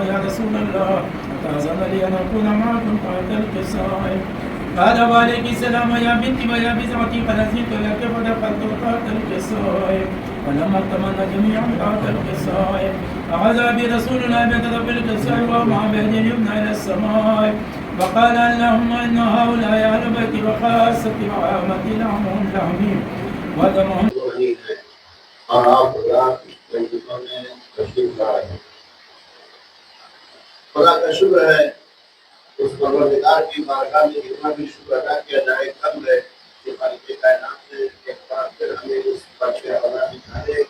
يا رسول الله تأذن لي أن أكون معكم قال القصائم قال وعليك السلام يا بنتي ويا بزعتي فنسيت لك فدخلت قالت القصائم ولما اطمأن جميعا قالت القصائم أخذ برسول الله بيد القصائم ومع بيد اليمنى إلى السماء وقال اللهم إن هؤلاء أهل بيتي وخاصتي وعامتي لهم لحمي ودمهم. اور آپ رات میں تشریف لائے ہیں. خدا کا شکر ہے اس پروردگار کی بارگاہ میں کتنا بھی شکر ادا کیا جائے کم ہے کہ خالق کائنات نے ایک بار پھر ہمیں اس پر سے آزاد دکھانے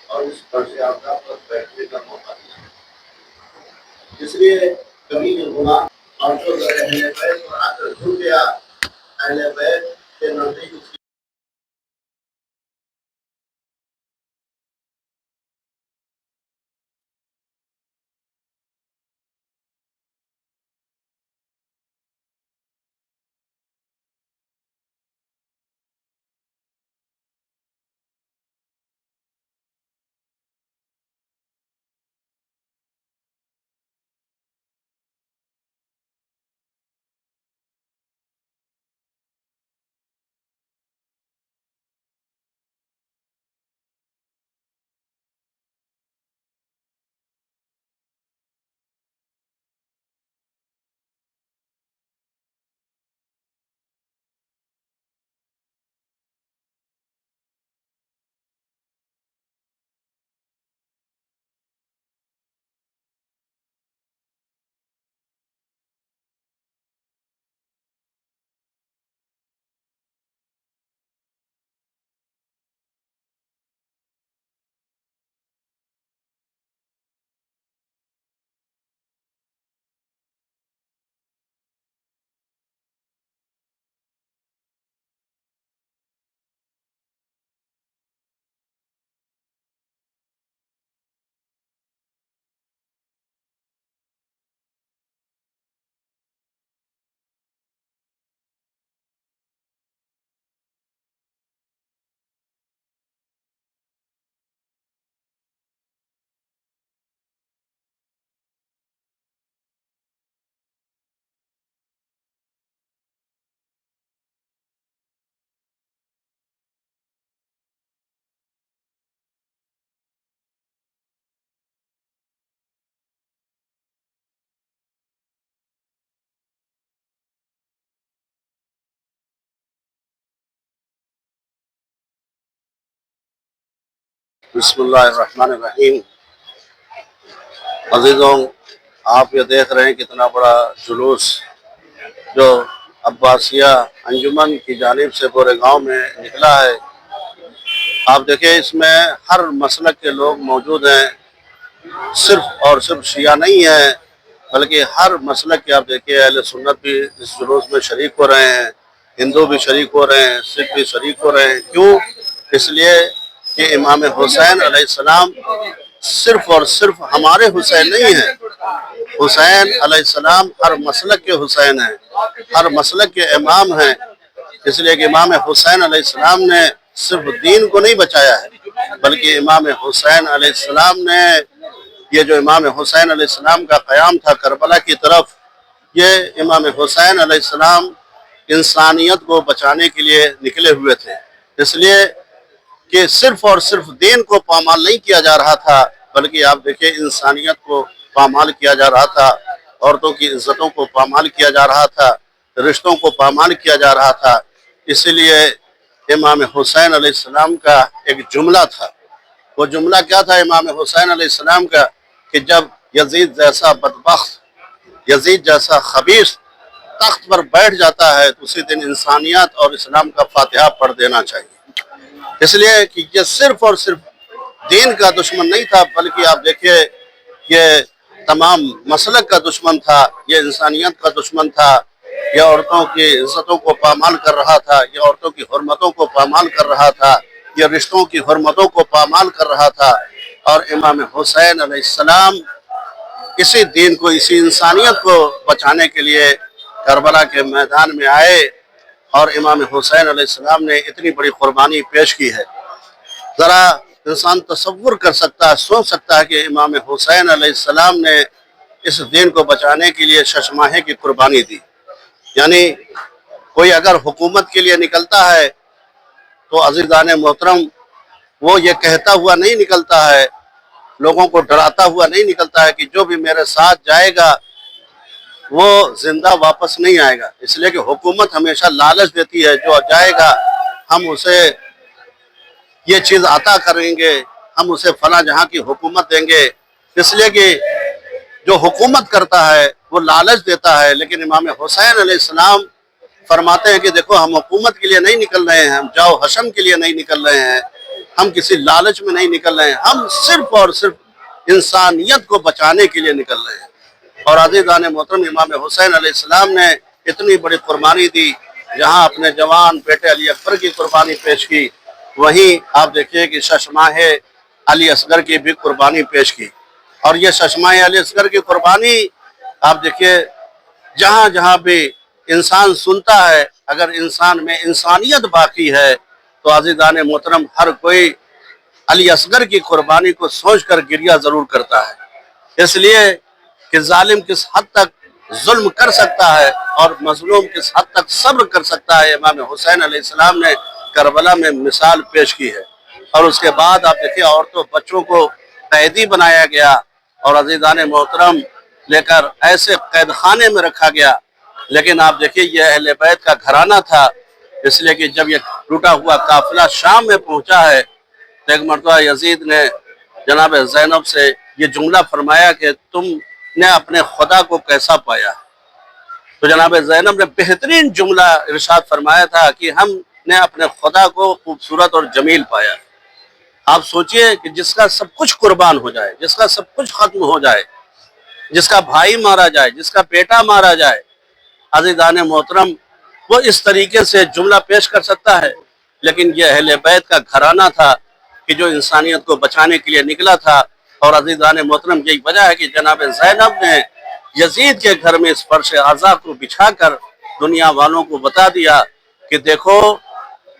اور اس پر سے آزاد پر بیٹھنے کا موقع دیا. اس لیے کبھی غلام اور جو اہل بیت اور آ کر جھک گیا اہل بیت کے نزدیک اس کی بسم اللہ الرحمن الرحیم. عزیزوں، آپ یہ دیکھ رہے ہیں کتنا بڑا جلوس جو عباسیہ انجمن کی جانب سے پورے گاؤں میں نکلا ہے. آپ دیکھیں اس میں ہر مسلک کے لوگ موجود ہیں، صرف اور صرف شیعہ نہیں ہیں بلکہ ہر مسلک کے آپ دیکھیں اہل سنت بھی اس جلوس میں شریک ہو رہے ہیں، ہندو بھی شریک ہو رہے ہیں، سکھ بھی شریک ہو رہے ہیں. کیوں؟ اس لیے کہ امام حسین علیہ السلام صرف اور صرف ہمارے حسین نہیں ہیں. حسین علیہ السلام ہر مسلک کے حسین ہیں، ہر مسلک کے امام ہیں. اس لیے کہ امام حسین علیہ السلام نے صرف دین کو نہیں بچایا ہے بلکہ امام حسین علیہ السلام نے یہ جو امام حسین علیہ السلام کا قیام تھا کربلا کی طرف، یہ امام حسین علیہ السلام انسانیت کو بچانے کے لیے نکلے ہوئے تھے. اس لیے کہ صرف اور صرف دین کو پامال نہیں کیا جا رہا تھا بلکہ آپ دیکھیں انسانیت کو پامال کیا جا رہا تھا، عورتوں کی عزتوں کو پامال کیا جا رہا تھا، رشتوں کو پامال کیا جا رہا تھا. اسی لیے امام حسین علیہ السلام کا ایک جملہ تھا. وہ جملہ کیا تھا امام حسین علیہ السلام کا؟ کہ جب یزید جیسا بدبخت، یزید جیسا خبیث تخت پر بیٹھ جاتا ہے تو اسی دن انسانیت اور اسلام کا فاتحہ پڑھ دینا چاہیے. اس لیے کہ یہ صرف اور صرف دین کا دشمن نہیں تھا، بلکہ آپ دیکھیے یہ تمام مسلک کا دشمن تھا، یہ انسانیت کا دشمن تھا، یہ عورتوں کی عزتوں کو پامال کر رہا تھا، یہ عورتوں کی حرمتوں کو پامال کر رہا تھا، یہ رشتوں کی حرمتوں کو پامال کر رہا تھا۔ اور امام حسین علیہ السلام اسی دین کو، اسی انسانیت کو بچانے کے لیے کربلا کے میدان میں آئے، اور امام حسین علیہ السلام نے اتنی بڑی قربانی پیش کی ہے۔ ذرا انسان تصور کر سکتا ہے، سوچ سکتا ہے کہ امام حسین علیہ السلام نے اس دین کو بچانے کے لیے ششماہے کی قربانی دی۔ یعنی کوئی اگر حکومت کے لیے نکلتا ہے تو عزیزان محترم وہ یہ کہتا ہوا نہیں نکلتا ہے، لوگوں کو ڈراتا ہوا نہیں نکلتا ہے کہ جو بھی میرے ساتھ جائے گا وہ زندہ واپس نہیں آئے گا۔ اس لیے کہ حکومت ہمیشہ لالچ دیتی ہے، جو جائے گا ہم اسے یہ چیز عطا کریں گے، ہم اسے فلاں جہاں کی حکومت دیں گے۔ اس لیے کہ جو حکومت کرتا ہے وہ لالچ دیتا ہے، لیکن امام حسین علیہ السلام فرماتے ہیں کہ دیکھو ہم حکومت کے لیے نہیں نکل رہے ہیں، ہم جاؤ حشم کے لیے نہیں نکل رہے ہیں، ہم کسی لالچ میں نہیں نکل رہے ہیں، ہم صرف اور صرف انسانیت کو بچانے کے لیے نکل رہے ہیں۔ اور عزیزان محترم امام حسین علیہ السلام نے اتنی بڑی قربانی دی، جہاں اپنے جوان بیٹے علی اکبر کی قربانی پیش کی، وہیں آپ دیکھیے کہ ششماہ علی اصغر کی بھی قربانی پیش کی۔ اور یہ ششماہ علی اصغر کی قربانی آپ دیکھیے جہاں جہاں بھی انسان سنتا ہے، اگر انسان میں انسانیت باقی ہے تو عزیزان محترم ہر کوئی علی اصغر کی قربانی کو سوچ کر گریہ ضرور کرتا ہے۔ اس لیے کہ ظالم کس حد تک ظلم کر سکتا ہے اور مظلوم کس حد تک صبر کر سکتا ہے، امام حسین علیہ السلام نے کربلا میں مثال پیش کی ہے۔ اور اس کے بعد آپ دیکھیں عورتوں بچوں کو قیدی بنایا گیا اور عزیزان محترم لے کر ایسے قید خانے میں رکھا گیا، لیکن آپ دیکھیں یہ اہل بیت کا گھرانہ تھا، اس لیے کہ جب یہ ٹوٹا ہوا قافلہ شام میں پہنچا ہے تو ایک مرتبہ یزید نے جناب زینب سے یہ جملہ فرمایا کہ تم نے اپنے خدا کو کیسا پایا؟ تو جناب زینب نے بہترین جملہ ارشاد فرمایا تھا کہ ہم نے اپنے خدا کو خوبصورت اور جمیل پایا۔ آپ سوچئے کہ جس کا سب کچھ قربان ہو جائے، جس کا سب کچھ ختم ہو جائے، جس کا بھائی مارا جائے، جس کا بیٹا مارا جائے، عزیزان محترم وہ اس طریقے سے جملہ پیش کر سکتا ہے؟ لیکن یہ اہل بیت کا گھرانہ تھا کہ جو انسانیت کو بچانے کے لیے نکلا تھا۔ اور عزیزان محترم یہی وجہ ہے کہ جناب زینب نے یزید کے گھر میں اس فرش عزا کو بچھا کر دنیا والوں کو بتا دیا کہ دیکھو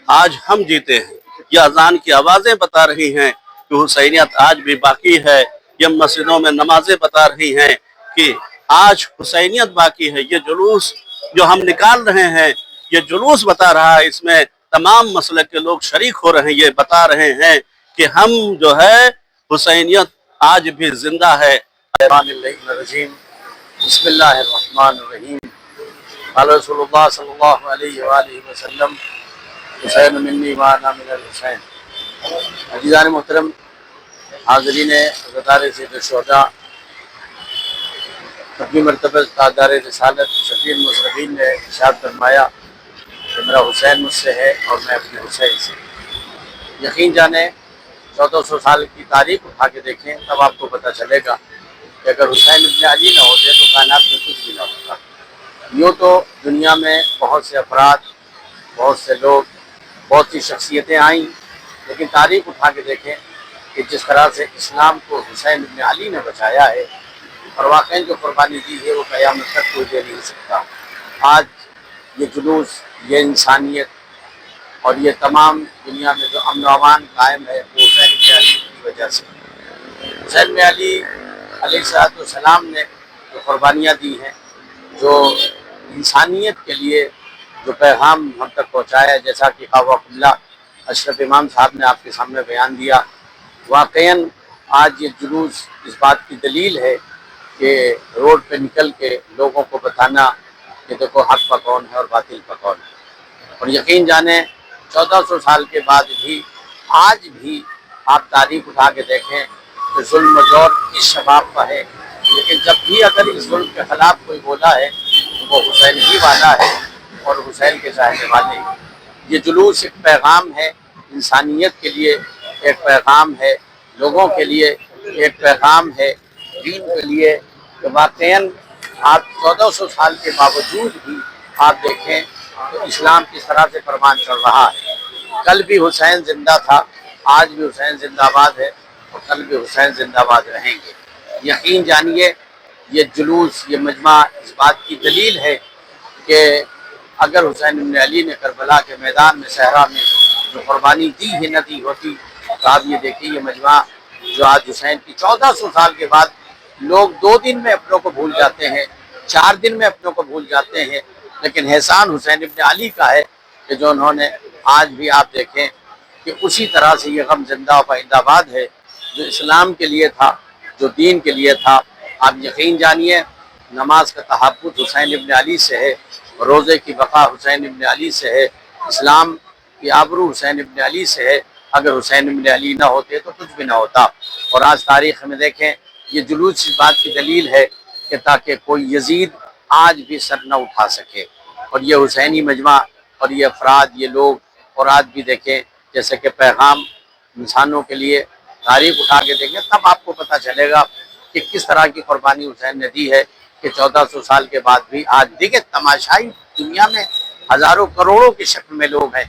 آج ہم جیتے ہیں۔ یہ اذان کی آوازیں بتا رہی ہیں کہ حسینیت آج بھی باقی ہے، یہ مسجدوں میں نمازیں بتا رہی ہیں کہ آج حسینیت باقی ہے۔ یہ جلوس جو ہم نکال رہے ہیں، یہ جلوس بتا رہا ہے، اس میں تمام مسلک کے لوگ شریک ہو رہے ہیں، یہ بتا رہے ہیں کہ ہم جو ہے حسینیت آج بھی زندہ ہے۔ بسم اللہ الرحمن الرحیم۔ قال رسول اللہ صلی اللہ علیہ وآلہ وسلم حسین منی وانا من الحسین۔ عزیزان محترم، حاضرین عزادار سید الشہداء، اپنی مرتبہ تاجدار رسالت شفیع المذنبین نے ارشاد فرمایا کہ میرا حسین مجھ سے ہے اور میں اپنے حسین سے۔ یقین جانیں 1400 سال کی تاریخ اٹھا کے دیکھیں تب آپ کو پتہ چلے گا کہ اگر حسین ابن علی نہ ہوتے تو کائنات میں کچھ بھی نہ ہوتا۔ یوں تو دنیا میں بہت سے افراد، بہت سے لوگ، بہت سی شخصیتیں آئیں، لیکن تاریخ اٹھا کے دیکھیں کہ جس طرح سے اسلام کو حسین ابن علی نے بچایا ہے اور واقعی جو قربانی دی ہے وہ قیامت تک کوئی دے نہیں سکتا۔ آج یہ جلوس، یہ انسانیت اور یہ تمام دنیا میں جو امن و امان قائم ہے وہ حسین ابن علی کی وجہ سے۔ حسین ابن علی علیہ السلام نے جو قربانیاں دی ہیں، جو انسانیت کے لیے جو پیغام ہم تک پہنچایا، جیسا کہ خواہ اللہ اشرف امام صاحب نے آپ کے سامنے بیان دیا، واقعاً آج یہ جلوس اس بات کی دلیل ہے کہ روڈ پہ نکل کے لوگوں کو بتانا کہ دیکھو حق پہ کون ہے اور باطل پہ کون ہے۔ اور یقین جانیں 1400 سال کے بعد بھی آج بھی آپ تاریخ اٹھا کے دیکھیں کہ ظلم و جور اس شباب کا ہے، لیکن جب بھی اگر اس ظلم کے خلاف کوئی بولا ہے تو وہ حسین ہی والا ہے اور حسین کے چاہنے والے۔ یہ جلوس ایک پیغام ہے، انسانیت کے لیے ایک پیغام ہے لوگوں کے لیے ایک پیغام ہے دین کے لیے کہ واقعاً آپ 1400 سال کے باوجود بھی آپ دیکھیں تو اسلام کس طرح سے پروان چڑھ رہا ہے۔ کل بھی حسین زندہ تھا، آج بھی حسین زندہ آباد ہے اور کل بھی حسین زندہ آباد رہیں گے۔ یقین جانیے یہ جلوس، یہ مجمع اس بات کی دلیل ہے کہ اگر حسین بن علی نے کربلا کے میدان میں صحرا میں جو قربانی دی ہی نہ دی ہوتی تو آپ یہ دیکھیے یہ مجمع جو آج حسین کی 1400 سال کے بعد لوگ 2 دن میں اپنوں کو بھول جاتے ہیں، 4 دن میں اپنوں کو بھول جاتے ہیں، لیکن احسان حسین ابن علی کا ہے کہ جو انہوں نے آج بھی آپ دیکھیں کہ اسی طرح سے یہ غم زندہ و پائندہ باد ہے جو اسلام کے لیے تھا، جو دین کے لیے تھا۔ آپ یقین جانیے نماز کا تحفظ حسین ابن علی سے ہے، روزے کی بقا حسین ابن علی سے ہے، اسلام کی آبرو حسین ابن علی سے ہے۔ اگر حسین ابن علی نہ ہوتے تو کچھ بھی نہ ہوتا۔ اور آج تاریخ میں دیکھیں یہ جلوس اس بات کی دلیل ہے کہ تاکہ کوئی یزید آج بھی سر نہ اٹھا سکے، اور یہ حسینی مجمع اور یہ افراد، یہ لوگ، اور آج بھی دیکھیں جیسے کہ پیغام انسانوں کے لیے تاریخ اٹھا کے دیکھیں تب آپ کو پتہ چلے گا کہ کس طرح کی قربانی حسین نے دی ہے کہ 1400 سال کے بعد بھی آج دیکھیں تماشائی دنیا میں ہزاروں کروڑوں کی شکل میں لوگ ہیں،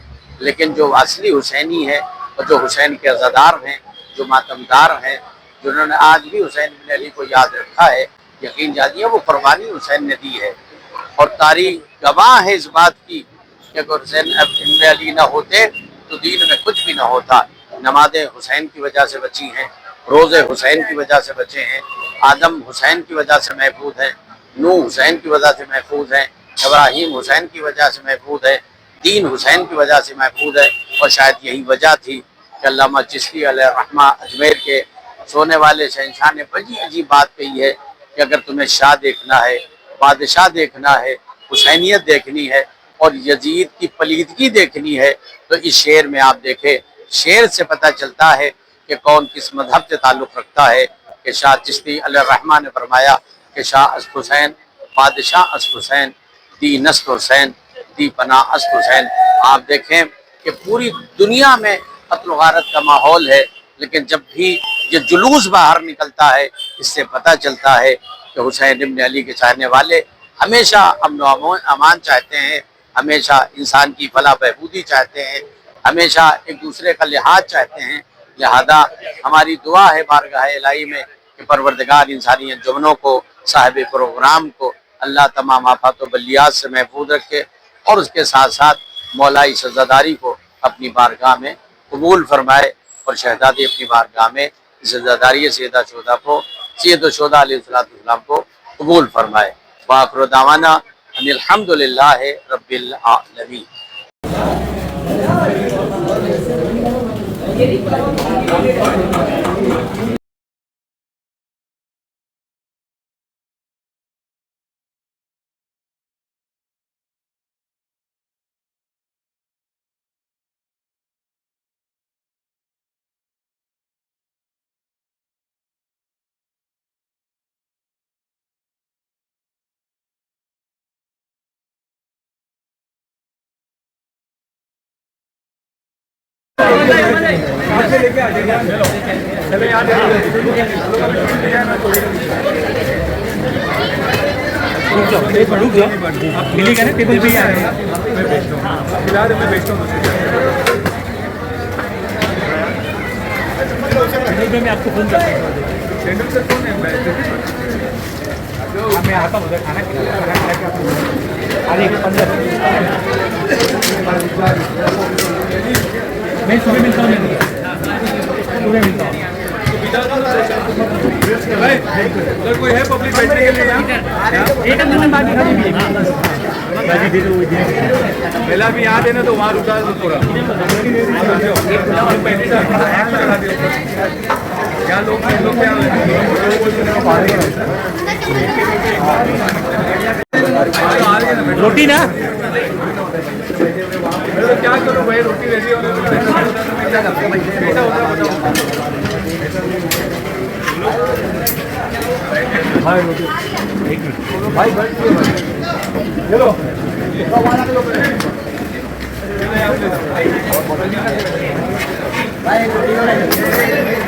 لیکن جو اصلی حسینی ہے اور جو حسین کے عزادار ہیں، جو ماتمدار ہیں، جنہوں نے آج بھی حسین بن علی کو یاد رکھا ہے، یقین جانیے وہ قربانی حسین نے دی ہے۔ اور تاریخ گواہ ہے اس بات کی کہ اگر حسین ابن علی نہ ہوتے تو دین میں کچھ بھی نہ ہوتا۔ نمازیں حسین کی وجہ سے بچی ہیں، روزے حسین کی وجہ سے بچے ہیں، آدم حسین کی وجہ سے محفوظ ہے، نوح حسین کی وجہ سے محفوظ ہے، ابراہیم حسین کی وجہ سے محفوظ ہے، دین حسین کی وجہ سے محفوظ ہے۔ اور شاید یہی وجہ تھی کہ علامہ چشتی علیہ الرحمہ اجمیر کے سونے والے شہنشاہ نے بڑی عجیب بات کہی ہے کہ اگر تمہیں شاہ دیکھنا ہے، بادشاہ دیکھنا ہے، حسینیت دیکھنی ہے اور یزید کی پلیدگی دیکھنی ہے تو اس شعر میں آپ دیکھیں، شعر سے پتہ چلتا ہے کہ کون کس مذہب سے تعلق رکھتا ہے۔ کہ شاہ چشتی علیہ الرحمہ نے فرمایا کہ شاہ است حسین، بادشاہ است حسین، دی نست حسین، دی پناہ است حسین۔ آپ دیکھیں کہ پوری دنیا میں قتل و غارت کا ماحول ہے، لیکن جب بھی یہ جلوس باہر نکلتا ہے اس سے پتہ چلتا ہے کہ حسین ابن علی کے چاہنے والے ہمیشہ امن و امان چاہتے ہیں، ہمیشہ انسان کی فلاح بہبودی چاہتے ہیں، ہمیشہ ایک دوسرے کا لحاظ چاہتے ہیں۔ لہذا ہماری دعا ہے بارگاہ الہی میں کہ پروردگار انسانی انجمنوں کو، صاحب پروگرام کو اللہ تمام آفات و بلیات سے محفوظ رکھے، اور اس کے ساتھ ساتھ مولائی سزاداری کو اپنی بارگاہ میں قبول فرمائے، اور شہزادی اپنی بارگاہ میں سزاداری سیدہ شہداء کو، سید الشہداء علیہ السلام کو قبول فرمائے۔ وآخر دعوانا ان الحمدللہ رب العالمین۔ ملی گا نا ٹیبل پہ ہی آ رہے ہیں، میں بیچتا ہوں میں آپ کو فون کرتا ہوں۔ میں آتا ہوں ادھر کھانا کھلا کے آگے 15 میں صبح ملتا ہوں، صبح ملتا ہوں۔ کوئی ہے پبلک بیٹھنے کے لیے پہلا بھی یہاں دینا تو وہاں رکا تھوڑا کیا لوگ روٹی نا کیا کروں بھائی، روٹی ریڈی ہونے بھائی چلو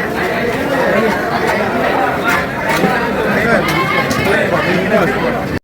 بھائی Gracias.